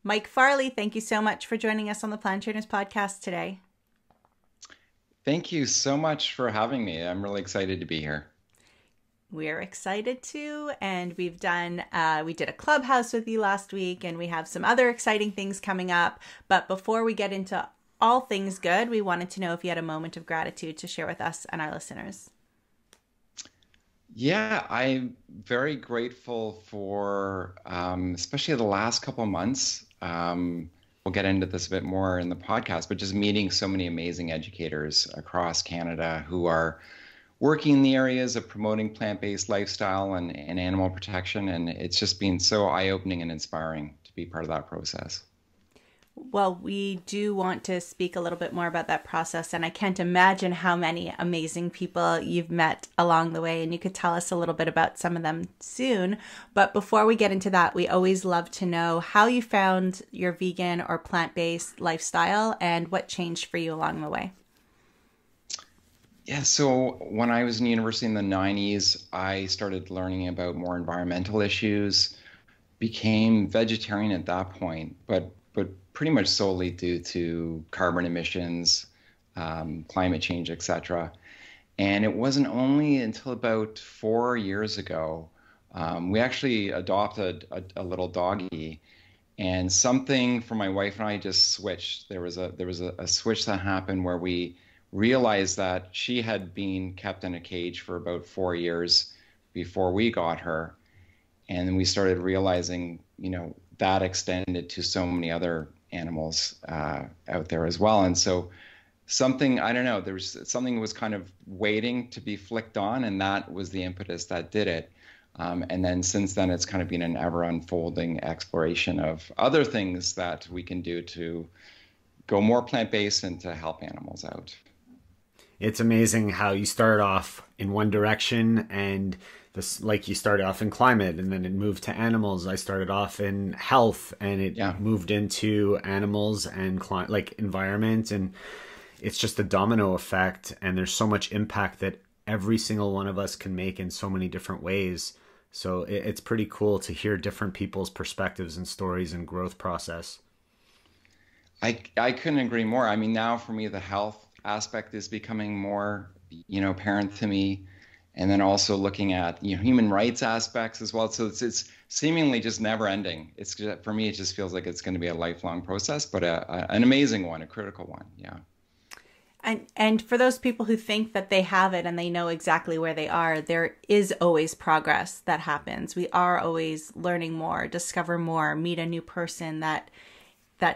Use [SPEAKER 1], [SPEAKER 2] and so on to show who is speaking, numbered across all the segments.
[SPEAKER 1] Mike Farley, thank you so much for joining us on the Plant Trainers podcast today.
[SPEAKER 2] Thank you so much for having me. I'm really excited to be here.
[SPEAKER 1] We're excited too, and we did a clubhouse with you last week, and we have some other exciting things coming up. But before we get into all things good, we wanted to know if you had a moment of gratitude to share with us and our listeners.
[SPEAKER 2] Yeah, I'm very grateful for, especially the last couple of months. We'll get into this a bit more in the podcast, but just meeting so many amazing educators across Canada who are working in the areas of promoting plant-based lifestyle and animal protection. And it's just been so eye-opening and inspiring to be part of that process.
[SPEAKER 1] Well, we do want to speak a little bit more about that process, and I can't imagine how many amazing people you've met along the way, and you could tell us a little bit about some of them soon. But before we get into that, we always love to know how you found your vegan or plant-based lifestyle and what changed for you along the way.
[SPEAKER 2] Yeah, so when I was in university in the 90s, I started learning about more environmental issues, became vegetarian at that point, but pretty much solely due to carbon emissions, climate change, etc. And it wasn't only until about 4 years ago, we actually adopted a little doggy, and something for my wife and I just switched. There was a switch that happened where we realized that she had been kept in a cage for about 4 years before we got her. And then we started realizing, that extended to so many other animals out there as well. And so something, I don't know, there was something was kind of waiting to be flicked on, and that was the impetus that did it. And then since then, it's kind of been an ever unfolding exploration of other things that we can do to go more plant-based and to help animals out.
[SPEAKER 3] It's amazing how you start off in one direction and this, like you started off in climate and then it moved to animals. I started off in health and it moved into animals and like environment, and it's just a domino effect. And there's so much impact that every single one of us can make in so many different ways. So it's pretty cool to hear different people's perspectives and stories and growth process.
[SPEAKER 2] I couldn't agree more. I mean, now for me, the health aspect is becoming more, apparent to me. And then also looking at, human rights aspects as well. So it's seemingly just never ending. It's just, for me, it just feels like it's going to be a lifelong process, but an amazing one, a critical one. Yeah.
[SPEAKER 1] And for those people who think that they have it and they know exactly where they are, there is always progress that happens. We are always learning more, discover more, meet a new person that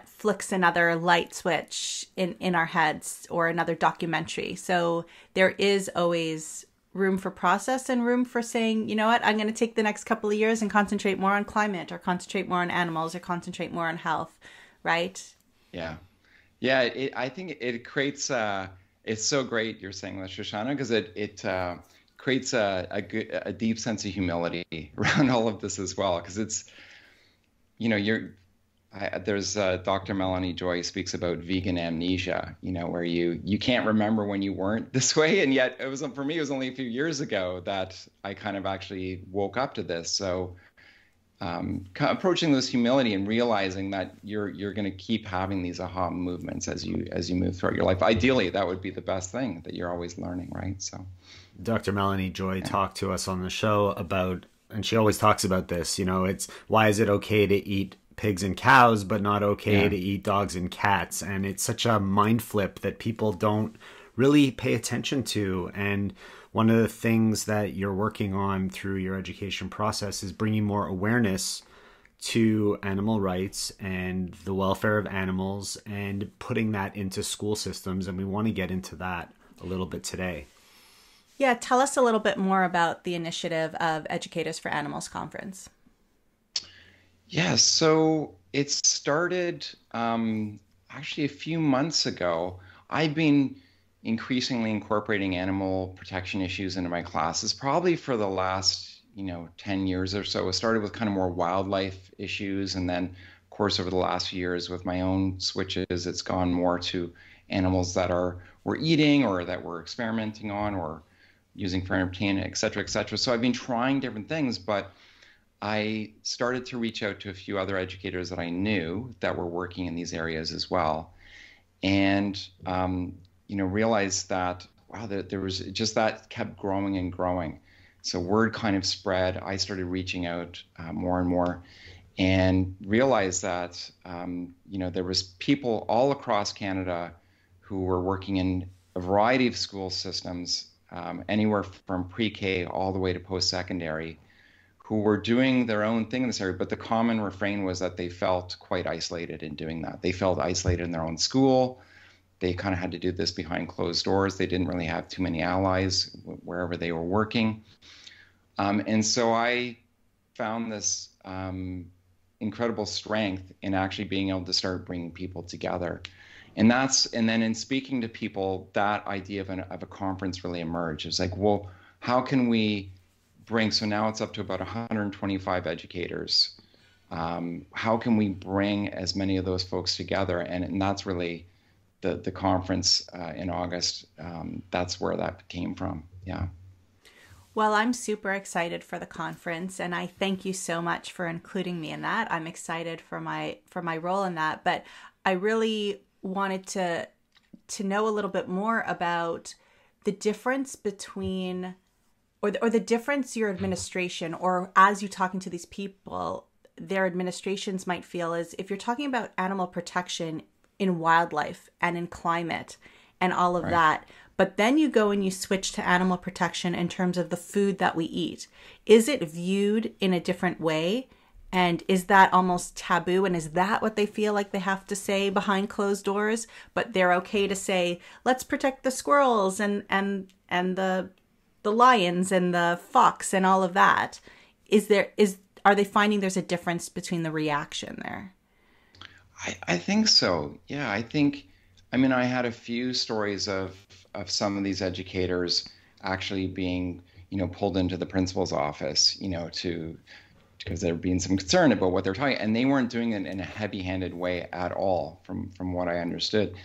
[SPEAKER 1] flicks another light switch in our heads, or another documentary. So there is always room for process and room for saying, you know what, I'm going to take the next couple of years and concentrate more on climate, or concentrate more on animals, or concentrate more on health, right?
[SPEAKER 2] Yeah. Yeah, I think it creates, it's so great you're saying that, Shoshana, because it creates a deep sense of humility around all of this as well. Because it's, there's Dr. Melanie Joy speaks about vegan amnesia, where you can't remember when you weren't this way. And yet for me, it was only a few years ago that I kind of actually woke up to this. So approaching this humility and realizing that you're going to keep having these aha movements as you move throughout your life. Ideally, that would be the best thing, that you're always learning, right? So
[SPEAKER 3] Dr. Melanie Joy talked to us on the show about, and she always talks about this, it's why is it okay to eat pigs and cows, but not okay to eat dogs and cats? And it's such a mind flip that people don't really pay attention to. And one of the things that you're working on through your education process is bringing more awareness to animal rights and the welfare of animals, and putting that into school systems. And we want to get into that a little bit today.
[SPEAKER 1] Yeah, tell us a little bit more about the initiative of Educators for Animals Conference.
[SPEAKER 2] Yeah, so it started actually a few months ago. I've been increasingly incorporating animal protection issues into my classes, probably for the last, 10 years or so. It started with kind of more wildlife issues, and then, of course, over the last few years with my own switches, it's gone more to animals that we're eating, or that we're experimenting on, or using for entertainment, et cetera, et cetera. So I've been trying different things, but I started to reach out to a few other educators that I knew that were working in these areas as well, and realized that wow, there was just that kept growing and growing. So word kind of spread. I started reaching out more and more, and realized that there was people all across Canada who were working in a variety of school systems, anywhere from pre-K all the way to post-secondary, who were doing their own thing in this area. But the common refrain was that they felt quite isolated in doing that. They felt isolated in their own school. They kind of had to do this behind closed doors. They didn't really have too many allies wherever they were working. And so I found this incredible strength in actually being able to start bringing people together. And then in speaking to people, that idea of a conference really emerged. It was like, well, how can we bring, so now it's up to about 125 educators. How can we bring as many of those folks together? And that's really the conference in August. That's where that came from. Yeah.
[SPEAKER 1] Well, I'm super excited for the conference, and I thank you so much for including me in that. I'm excited for my role in that, but I really wanted to know a little bit more about the difference between, or the difference your administration, or as you're talking to these people, their administrations might feel is if you're talking about animal protection in wildlife and in climate and all of
[SPEAKER 2] Right.
[SPEAKER 1] that, but then you go and you switch to animal protection in terms of the food that we eat. Is it viewed in a different way? And is that almost taboo? And is that what they feel like they have to say behind closed doors? But they're okay to say, let's protect the squirrels and the lions and the fox and all of that. Are they finding there's a difference between the reaction there?
[SPEAKER 2] I think so. Yeah, I had a few stories of some of these educators actually being, pulled into the principal's office, because there being some concern about what they're talking, and they weren't doing it in a heavy-handed way at all, from what I understood.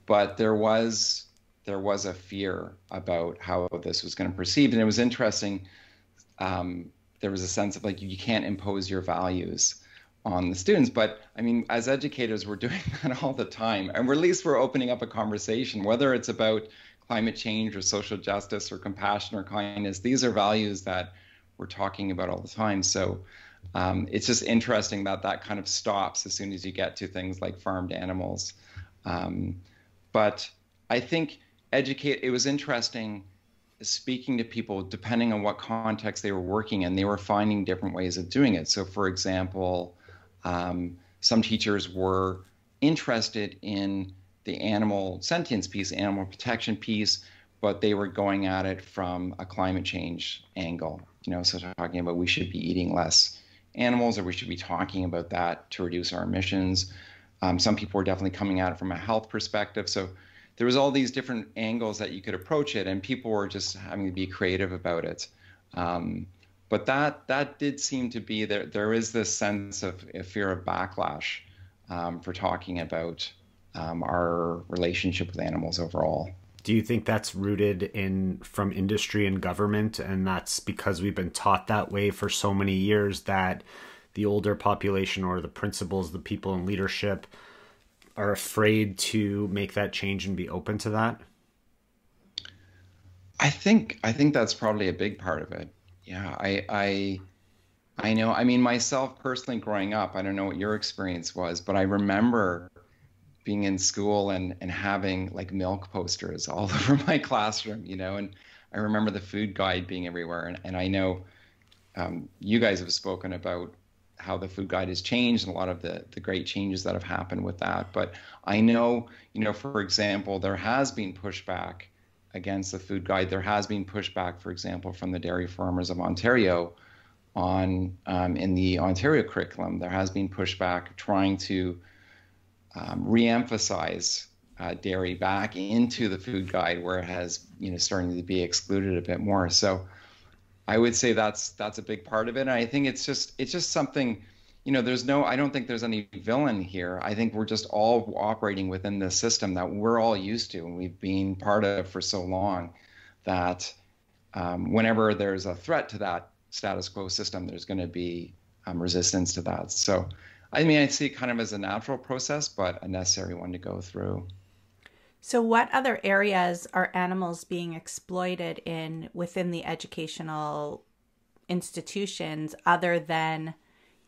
[SPEAKER 2] But there was a fear about how this was going to proceed, and it was interesting. There was a sense of like you can't impose your values on the students, but as educators, we're doing that all the time, and at least we're opening up a conversation, whether it's about climate change or social justice or compassion or kindness. These are values that we're talking about all the time. So it's just interesting that kind of stops as soon as you get to things like farmed animals. But I think it was interesting speaking to people, depending on what context they were working in, they were finding different ways of doing it. So for example, some teachers were interested in the animal sentience piece, animal protection piece, but they were going at it from a climate change angle, so talking about we should be eating less animals, or we should be talking about that to reduce our emissions. Some people were definitely coming at it from a health perspective. So there was all these different angles that you could approach it, and people were just having to be creative about it. But that did seem to be there is this sense of a fear of backlash for talking about our relationship with animals overall.
[SPEAKER 3] Do you think that's rooted from industry and government, and that's because we've been taught that way for so many years that the older population or the principals, the people in leadership are afraid to make that change and be open to that?
[SPEAKER 2] I think that's probably a big part of it. Yeah, I know. Myself personally growing up, I don't know what your experience was, but I remember being in school and having like milk posters all over my classroom, and I remember the food guide being everywhere. And I know you guys have spoken about how the food guide has changed and a lot of the great changes that have happened with that. But I know, for example, there has been pushback against the food guide. There has been pushback, for example, from the dairy farmers of Ontario on in the Ontario curriculum. There has been pushback trying to re-emphasize dairy back into the food guide where it has, starting to be excluded a bit more. So I would say that's a big part of it. And I think it's just something, I don't think there's any villain here. I think we're just all operating within the system that we're all used to and we've been part of for so long that whenever there's a threat to that status quo system, there's going to be resistance to that. So, I mean, I see it kind of as a natural process, but a necessary one to go through.
[SPEAKER 1] So, what other areas are animals being exploited in within the educational institutions other than,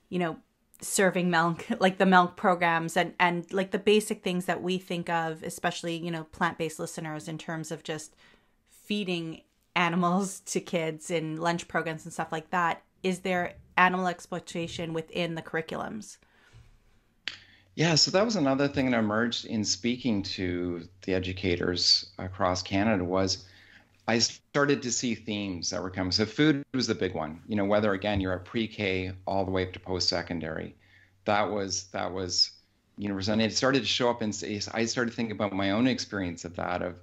[SPEAKER 1] you know, serving milk, like the milk programs and like the basic things that we think of, especially, you know, plant-based listeners, in terms of just feeding animals to kids in lunch programs and stuff like that? Is there animal exploitation within the curriculums?
[SPEAKER 2] Yeah, so that was another thing that emerged in speaking to the educators across Canada was I started to see themes that were coming. So food was the big one. You know, whether again you're at pre-K all the way up to post-secondary, that was universal. And it started to show up, and I started thinking about my own experience of that, of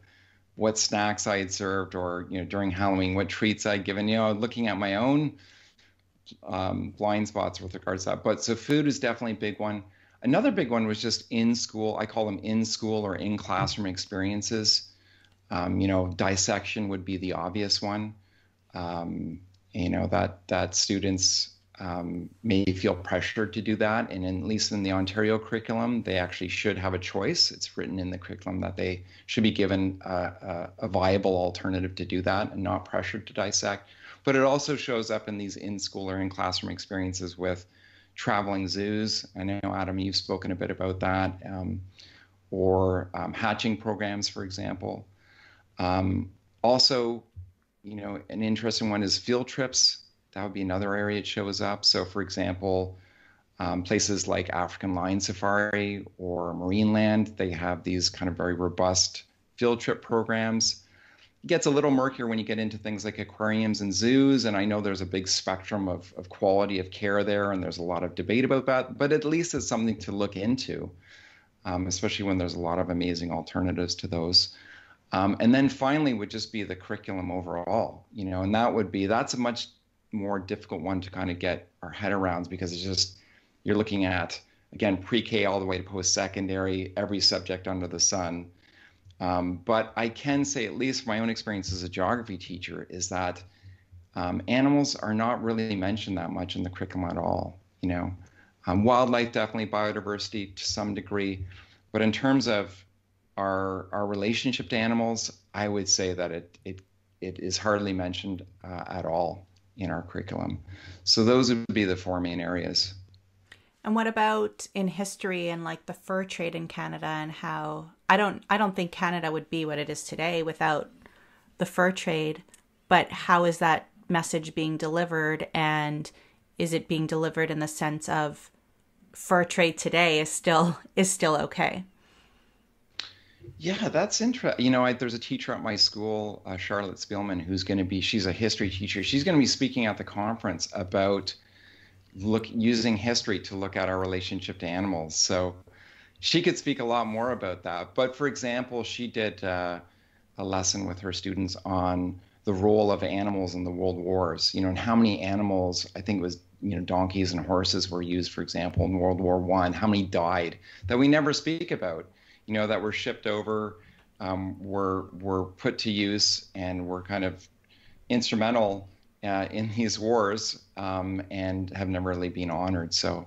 [SPEAKER 2] what snacks I had served, or during Halloween, what treats I'd given. Looking at my own blind spots with regards to that. But so food is definitely a big one. Another big one was just in school. I call them in school or in classroom experiences. Dissection would be the obvious one. That students may feel pressured to do that. And at least in the Ontario curriculum, they actually should have a choice. It's written in the curriculum that they should be given a viable alternative to do that and not pressured to dissect. But it also shows up in these in-school or in-classroom experiences with traveling zoos. I know, Adam, you've spoken a bit about that, or hatching programs, for example. Also, an interesting one is field trips. That would be another area it shows up. So, for example, places like African Lion Safari or Marineland, they have these kind of very robust field trip programs. It gets a little murkier when you get into things like aquariums and zoos, and I know there's a big spectrum of quality of care there, and there's a lot of debate about that, but at least it's something to look into, especially when there's a lot of amazing alternatives to those. And then finally would just be the curriculum overall, and that's a much more difficult one to kind of get our head around, because it's just, you're looking at, again, pre-K all the way to post-secondary, every subject under the sun. But I can say, at least from my own experience as a geography teacher, is that animals are not really mentioned that much in the curriculum at all. Wildlife, definitely, biodiversity to some degree, but in terms of our relationship to animals, I would say that it is hardly mentioned at all in our curriculum. So those would be the four main areas.
[SPEAKER 1] And what about in history and like the fur trade in Canada, and how I don't think Canada would be what it is today without the fur trade, but how is that message being delivered, and is it being delivered in the sense of fur trade today is still okay?
[SPEAKER 2] Yeah, that's interesting. There's a teacher at my school, Charlotte Spielman, she's a history teacher. She's going to be speaking at the conference about using history to look at our relationship to animals. So she could speak a lot more about that. But for example, she did a lesson with her students on the role of animals in the world wars, and how many animals, I think it was, donkeys and horses were used, for example, in World War I, how many died that we never speak about, that were shipped over, were put to use, and were kind of instrumental in these wars, and have never really been honored. So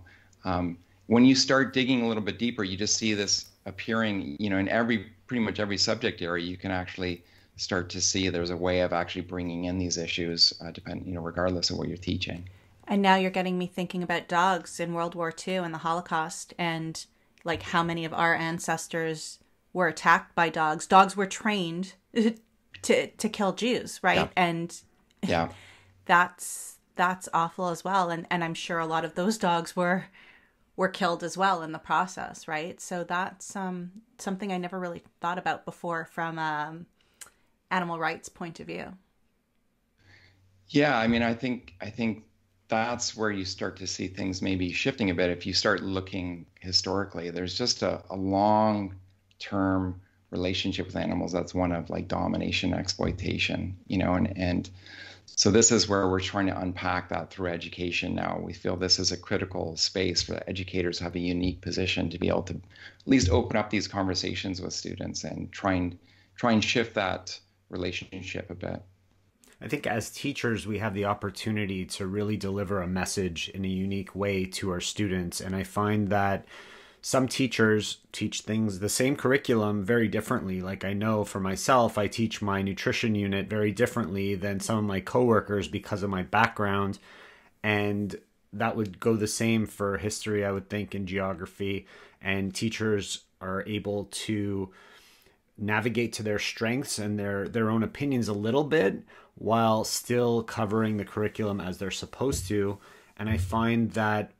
[SPEAKER 2] when you start digging a little bit deeper, you just see this appearing, in pretty much every subject area. You can actually start to see there's a way of actually bringing in these issues, regardless of what you're teaching.
[SPEAKER 1] And now you're getting me thinking about dogs in World War II and the Holocaust, and like how many of our ancestors were attacked by dogs. Dogs were trained to kill Jews, right?
[SPEAKER 2] Yeah.
[SPEAKER 1] And
[SPEAKER 2] yeah,
[SPEAKER 1] that's awful as well. And I'm sure a lot of those dogs were killed as well in the process, right? So that's something I never really thought about before from animal rights point of view.
[SPEAKER 2] Yeah, I think that's where you start to see things maybe shifting a bit. If you start looking historically, there's just a long-term relationship with animals that's one of like domination, exploitation, and so this is where we're trying to unpack that through education now. We feel this is a critical space for educators to have a unique position to be able to at least open up these conversations with students and try and shift that relationship a bit.
[SPEAKER 3] I think as teachers, we have the opportunity to really deliver a message in a unique way to our students. And I find that some teachers teach things, the same curriculum, very differently. Like I know for myself, I teach my nutrition unit very differently than some of my coworkers because of my background. And that would go the same for history, I would think, and geography. And teachers are able to navigate to their strengths and their own opinions a little bit while still covering the curriculum as they're supposed to. And I find that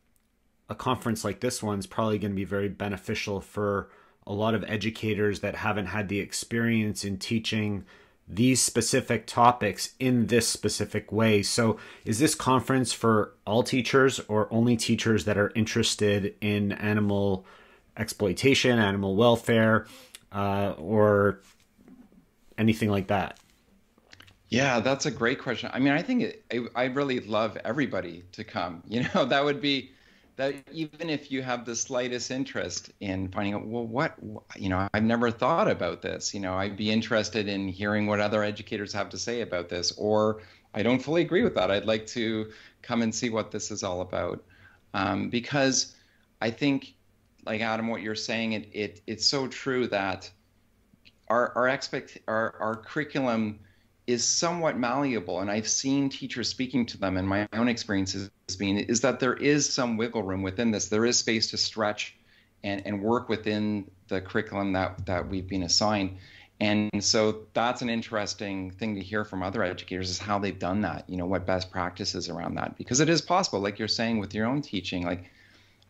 [SPEAKER 3] a conference like this one's probably going to be very beneficial for a lot of educators that haven't had the experience in teaching these specific topics in this specific way. So is this conference for all teachers or only teachers that are interested in animal exploitation, animal welfare, or anything like that?
[SPEAKER 2] Yeah, that's a great question. I mean, I think I'd really love everybody to come. That would be that, even if you have the slightest interest in finding out, well, I've never thought about this. I'd be interested in hearing what other educators have to say about this, or I don't fully agree with that. I'd like to come and see what this is all about. Because I think, like Adam, what you're saying, it's so true that our curriculum is somewhat malleable, and I've seen teachers speaking to them, and my own experiences is that there is some wiggle room within this. There is space to stretch and work within the curriculum that we've been assigned. And so that's an interesting thing to hear from other educators, is how they've done that, what best practices around that. Because it is possible, like you're saying with your own teaching, like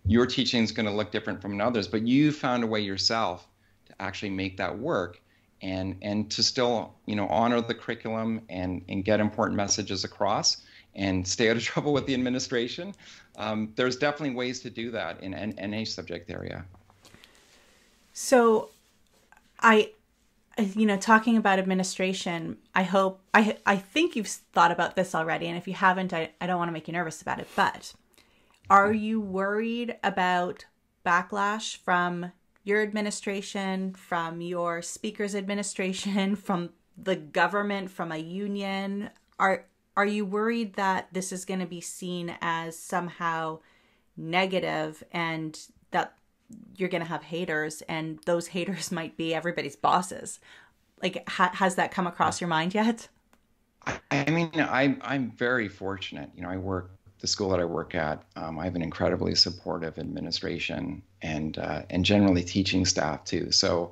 [SPEAKER 2] your teaching is going to look different from others, but you found a way yourself to actually make that work. And to still, honor the curriculum and get important messages across and stay out of trouble with the administration. There's definitely ways to do that in any subject area.
[SPEAKER 1] So talking about administration, I think you've thought about this already. And if you haven't, I don't want to make you nervous about it, but are you worried about backlash from your administration, from your speaker's administration, from the government, from a union? Are you worried that this is going to be seen as somehow negative and that you're going to have haters, and those haters might be everybody's bosses? Like, has that come across your mind yet?
[SPEAKER 2] I mean, I'm very fortunate. The school that I work at, I have an incredibly supportive administration and generally teaching staff too. So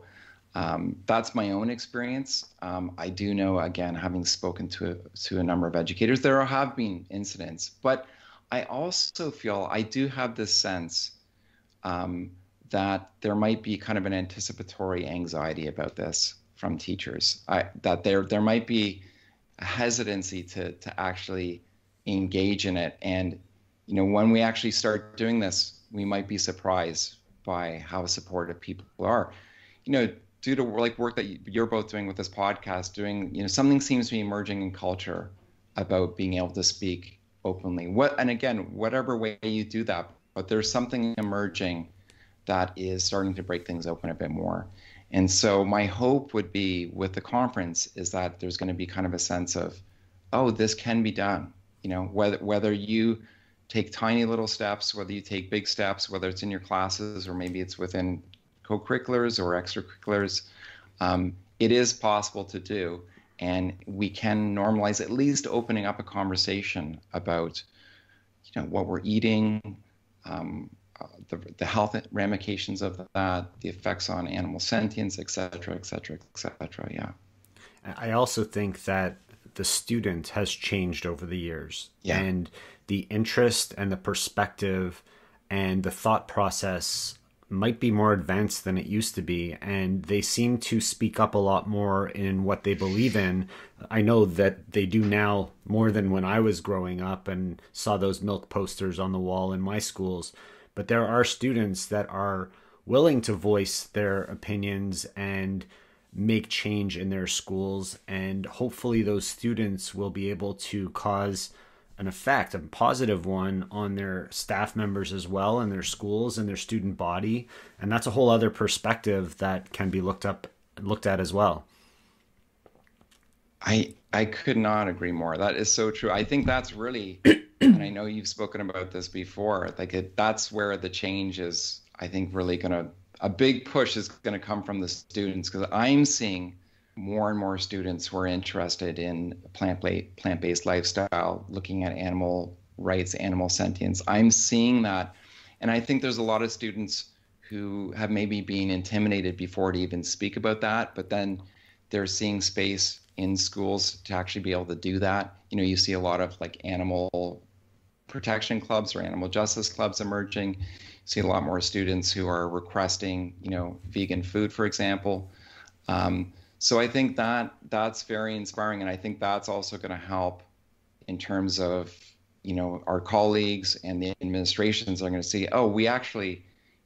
[SPEAKER 2] that's my own experience. I do know, again, having spoken to a number of educators, there have been incidents, but I also feel I do have this sense that there might be kind of an anticipatory anxiety about this from teachers. That there might be a hesitancy to actually engage in it. And, when we actually start doing this, we might be surprised by how supportive people are. Due to work that you're both doing with this podcast, something seems to be emerging in culture about being able to speak openly. And again, whatever way you do that, but there's something emerging that is starting to break things open a bit more. And so my hope would be with the conference is that there's going to be kind of a sense of, oh, this can be done. Whether you take tiny little steps, whether you take big steps, whether it's in your classes or maybe it's within co-curriculars or extracurriculars, it is possible to do. And we can normalize at least opening up a conversation about, what we're eating, the health ramifications of that, the effects on animal sentience, et cetera, et cetera, et cetera. Yeah.
[SPEAKER 3] I also think that the student has changed over the years, and the interest and the perspective and the thought process might be more advanced than it used to be, and they seem to speak up a lot more in what they believe in. I know that they do now more than when I was growing up and saw those milk posters on the wall in my schools, but there are students that are willing to voice their opinions and make change in their schools, and hopefully those students will be able to cause an effect, a positive one, on their staff members as well, and their schools and their student body. And that's a whole other perspective that can be looked at as well.
[SPEAKER 2] I could not agree more. That is so true. I think that's really, and I know you've spoken about this before, like that's where the change is, I think, really a big push is gonna come from the students, because I'm seeing more and more students who are interested in plant-based lifestyle, looking at animal rights, animal sentience. I'm seeing that. And I think there's a lot of students who have maybe been intimidated before to even speak about that, but then they're seeing space in schools to actually be able to do that. You know, you see a lot of like animal protection clubs or animal justice clubs emerging. You see a lot more students who are requesting, you know, vegan food, for example. So I think that's very inspiring, and I think that's also going to help in terms of, you know, our colleagues and the administrations are going to see, oh, we actually,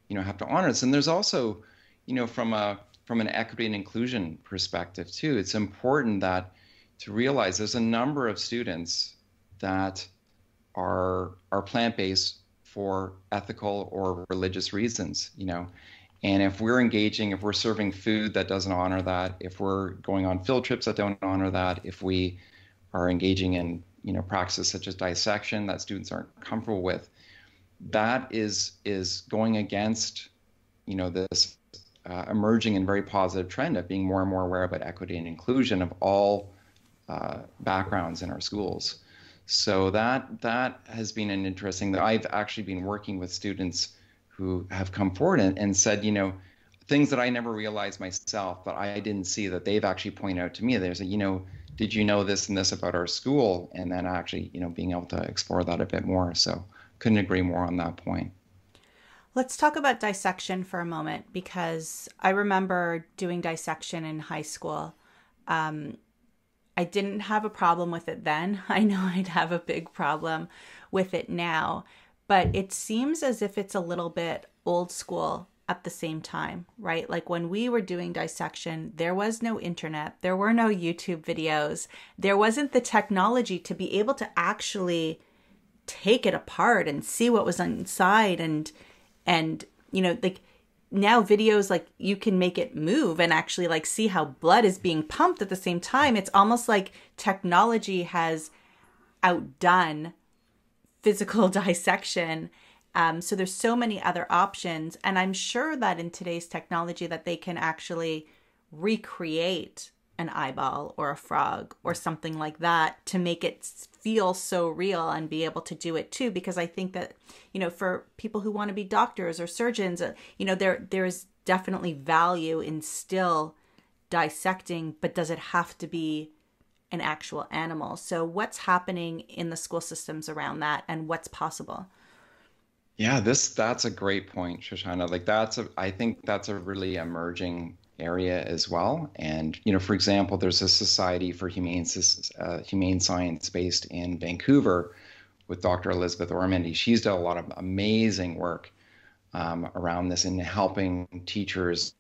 [SPEAKER 2] you know, have to honor this. And there's also, you know, from an equity and inclusion perspective too, it's important that to realize there's a number of students that are plant-based for ethical or religious reasons, you know. And if we're engaging, if we're serving food that doesn't honor that, if we're going on field trips that don't honor that, if we are engaging in, you know, practices such as dissection that students aren't comfortable with, that is going against, you know, this emerging and very positive trend of being more and more aware about equity and inclusion of all backgrounds in our schools. So that has been an interesting. I've actually been working with students who have come forward and said, you know, things that I never realized myself, but I didn't see, that they've actually pointed out to me. They said, you know, did you know this and this about our school? And then actually, you know, being able to explore that a bit more. So couldn't agree more on that point.
[SPEAKER 1] Let's talk about dissection for a moment, because I remember doing dissection in high school. I didn't have a problem with it then. I know I'd have a big problem with it now, but it seems as if it's a little bit old school at the same time, right? Like when we were doing dissection, there was no internet, there were no YouTube videos, there wasn't the technology to be able to actually take it apart and see what was inside, and you know, like now videos, like you can make it move and actually like see how blood is being pumped at the same time. It's almost like technology has outdone physical dissection. So there's so many other options. And I'm sure that in today's technology that they can actually recreate an eyeball or a frog or something like that to make it feel so real and be able to do it too. Because I think that, you know, for people who want to be doctors or surgeons, you know, there's definitely value in still dissecting, but does it have to be an actual animal? So what's happening in the school systems around that, and what's possible?
[SPEAKER 2] Yeah, that's a great point, Shoshana. Like I think that's a really emerging area as well. And, you know, for example, there's a Society for Humane Science based in Vancouver with Dr. Elizabeth Ormandy. She's done a lot of amazing work around this in helping teachers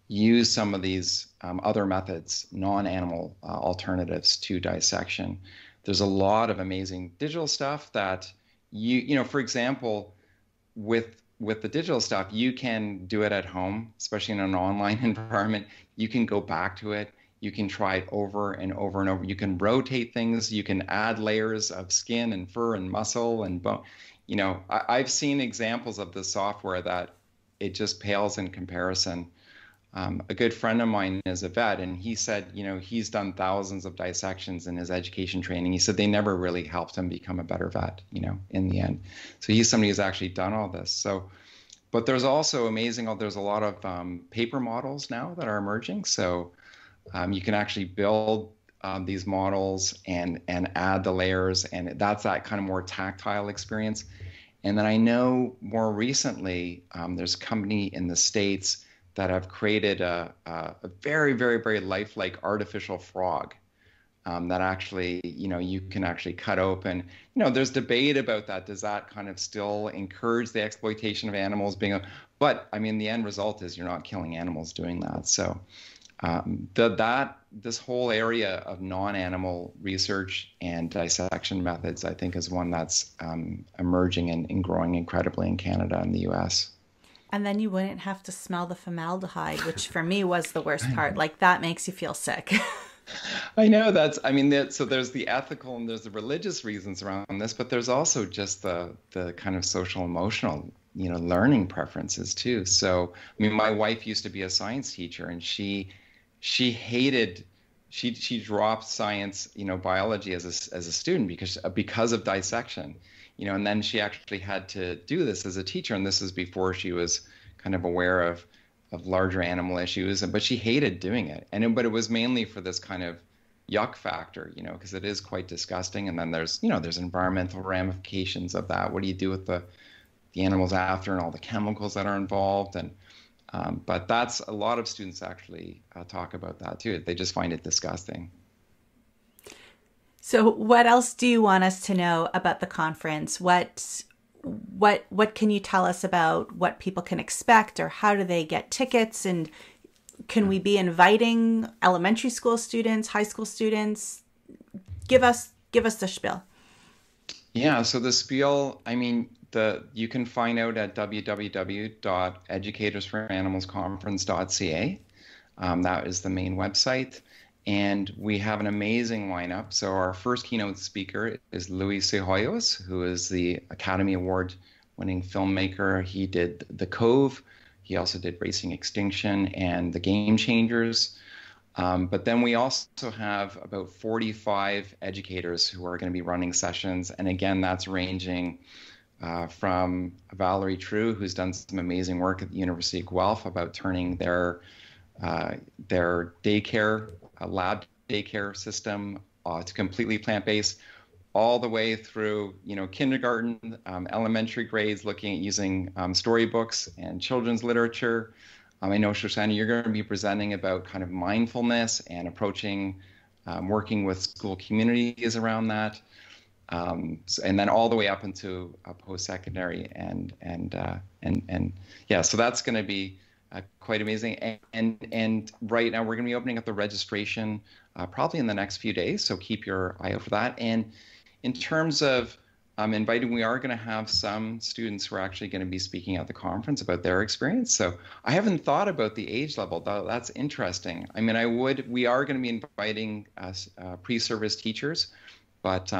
[SPEAKER 2] use some of these other methods, non-animal alternatives to dissection. There's a lot of amazing digital stuff that you know, for example, with the digital stuff, you can do it at home, especially in an online environment. You can go back to it. You can try it over and over and over. You can rotate things. You can add layers of skin and fur and muscle and bone. You know, I've seen examples of the software that it just pales in comparison. A good friend of mine is a vet, and he said, you know, he's done thousands of dissections in his education training. He said they never really helped him become a better vet, you know, in the end. So he's somebody who's actually done all this. So, but there's also there's a lot of paper models now that are emerging. So you can actually build these models and add the layers, and that's that kind of more tactile experience. And then I know more recently, there's a company in the States that have created a very, very, very lifelike artificial frog that actually, you know, you can actually cut open. You know, there's debate about that. Does that kind of still encourage the exploitation of animals but I mean, the end result is you're not killing animals doing that. So this whole area of non-animal research and dissection methods, I think, is one that's emerging and growing incredibly in Canada and the US.
[SPEAKER 1] And then you wouldn't have to smell the formaldehyde, which for me was the worst part. Like that makes you feel sick.
[SPEAKER 2] I know I mean, so there's the ethical and there's the religious reasons around this, but there's also just the kind of social emotional, learning preferences too. So, I mean, my wife used to be a science teacher, and she hated, she dropped science, biology as a student because of dissection, and then she actually had to do this as a teacher, and this is before she was kind of aware of larger animal issues, but she hated doing it. But it was mainly for this kind of yuck factor, because it is quite disgusting. And then there's environmental ramifications of that. What do you do with the animals after, and all the chemicals that are involved? And but that's, a lot of students actually talk about that too. They just find it disgusting.
[SPEAKER 1] So what else do you want us to know about the conference? What can you tell us about what people can expect, or how do they get tickets? And can we be inviting elementary school students, high school students? Give us the spiel.
[SPEAKER 2] Yeah, so the spiel, I mean, you can find out at www.educatorsforanimalsconference.ca. That is the main website. And we have an amazing lineup. So our first keynote speaker is Luis Cejoyos, who is the Academy Award winning filmmaker. He did The Cove. He also did Racing Extinction and The Game Changers. But then we also have about 45 educators who are going to be running sessions. And again, that's ranging from Valerie True, who's done some amazing work at the University of Guelph about turning their daycare, lab daycare system to completely plant-based, all the way through, kindergarten, elementary grades, looking at using storybooks and children's literature. I know, Shoshana, you're going to be presenting about kind of mindfulness and approaching, working with school communities around that. And then all the way up into post-secondary and yeah, so that's going to be quite amazing. And right now we're going to be opening up the registration probably in the next few days, so keep your eye out for that. And in terms of inviting, we are going to have some students who are actually going to be speaking at the conference about their experience. So I haven't thought about the age level, though. That's interesting. I mean, we are going to be inviting pre-service teachers, but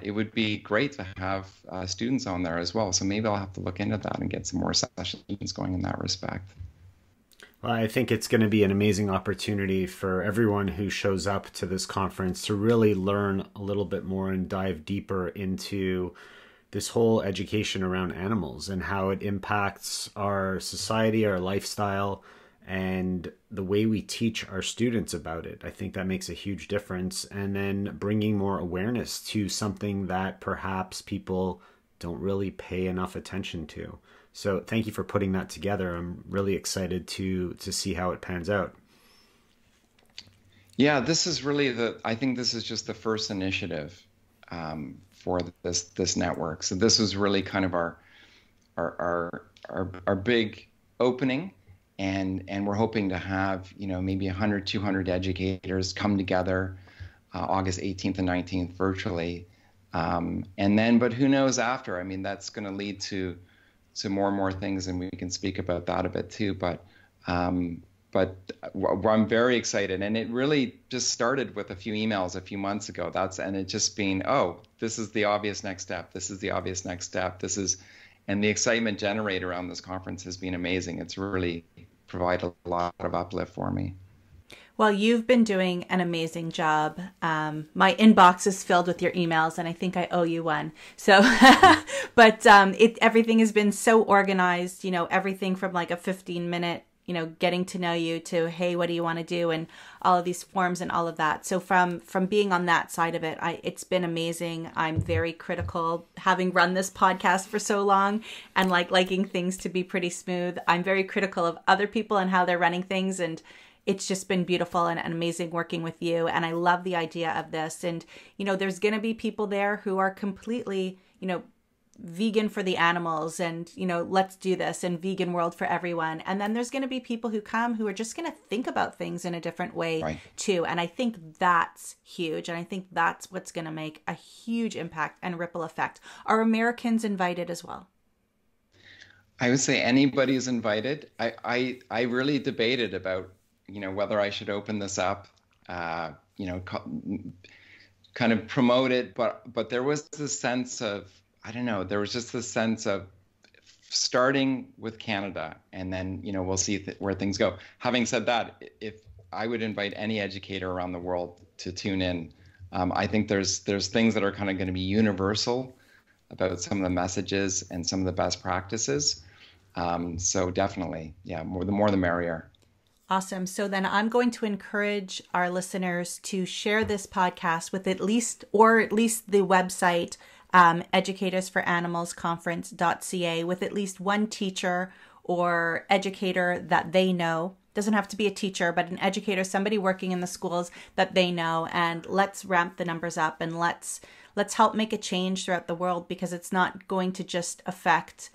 [SPEAKER 2] it would be great to have students on there as well. So maybe I'll have to look into that and get some more sessions going in that respect.
[SPEAKER 3] Well, I think it's going to be an amazing opportunity for everyone who shows up to this conference to really learn a little bit more and dive deeper into this whole education around animals and how it impacts our society, our lifestyle, and the way we teach our students about it. I think that makes a huge difference. And then bringing more awareness to something that perhaps people don't really pay enough attention to. So thank you for putting that together. I'm really excited to see how it pans out.
[SPEAKER 2] Yeah, this is really I think this is just the first initiative for this network. So this was really kind of our big opening. And we're hoping to have, maybe 100, 200 educators come together August 18th and 19th virtually. And then, but who knows after? I mean, that's going to lead to more and more things, and we can speak about that a bit too. But I'm very excited, and it really just started with a few emails a few months ago. And it just been, oh, this is the obvious next step. This is the obvious next step. And the excitement generated around this conference has been amazing. It's really provided a lot of uplift for me.
[SPEAKER 1] Well, you've been doing an amazing job. My inbox is filled with your emails, and I think I owe you one. So, but everything has been so organized, everything from like a 15-minute, getting to know you to, hey, what do you want to do? And all of these forms and all of that. So from being on that side of it, it's been amazing. I'm very critical, having run this podcast for so long and liking things to be pretty smooth. I'm very critical of other people and how they're running things. And it's just been beautiful and amazing working with you. And I love the idea of this. And, there's going to be people there who are completely, vegan for the animals and, let's do this, and vegan world for everyone. And then there's going to be people who come who are just going to think about things in a different way, right, too. And I think that's huge. And I think that's what's going to make a huge impact and ripple effect. Are Americans invited as well?
[SPEAKER 2] I would say anybody's invited. I really debated about, whether I should open this up kind of promote it, but there was this sense of, I don't know, there was just this sense of starting with Canada, and then we'll see where things go. Having said that, if I would invite any educator around the world to tune in, I think there's things that are kind of going to be universal about some of the messages and some of the best practices. So definitely, yeah, the more the merrier.
[SPEAKER 1] Awesome. So then I'm going to encourage our listeners to share this podcast with at least the website, educatorsforanimalsconference.ca, with at least one teacher or educator that they know. Doesn't have to be a teacher, but an educator, somebody working in the schools that they know. And let's ramp the numbers up, and let's help make a change throughout the world, because it's not going to just affect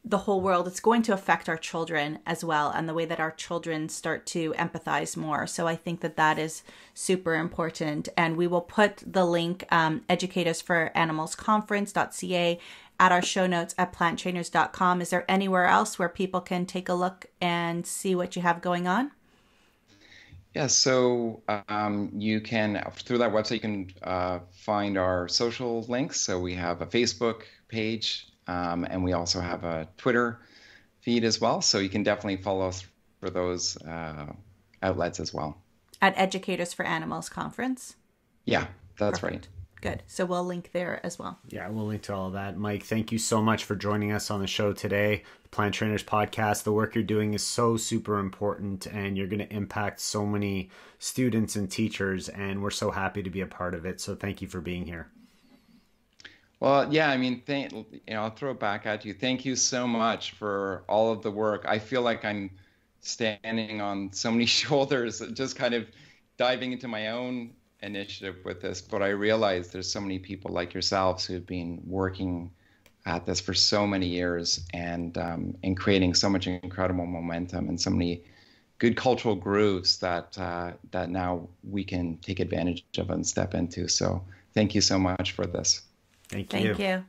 [SPEAKER 1] the whole world. It's going to affect our children as well, and the way that our children start to empathize more. So I think that is super important. And we will put the link, educatorsforanimalsconference.ca, at our show notes at planttrainers.com. Is there anywhere else where people can take a look and see what you have going on?
[SPEAKER 2] Yeah, so you can, through that website, you can find our social links. So we have a Facebook page, and we also have a Twitter feed as well. So you can definitely follow us for those outlets as well.
[SPEAKER 1] At Educators for Animals Conference?
[SPEAKER 2] Yeah, that's
[SPEAKER 1] Perfect.
[SPEAKER 2] Right.
[SPEAKER 1] Good. So we'll link there as well.
[SPEAKER 3] Yeah, we'll link to all of that. Mike, thank you so much for joining us on the show today. The Plant Trainers Podcast, the work you're doing is so super important, and you're going to impact so many students and teachers, and we're so happy to be a part of it. So thank you for being here.
[SPEAKER 2] Well, yeah, I mean, I'll throw it back at you. Thank you so much for all of the work. I feel like I'm standing on so many shoulders, just kind of diving into my own initiative with this, but I realize there's so many people like yourselves who've been working at this for so many years, and creating so much incredible momentum and so many good cultural grooves that now we can take advantage of and step into. So thank you so much for this.
[SPEAKER 3] Thank you.
[SPEAKER 1] Thank you.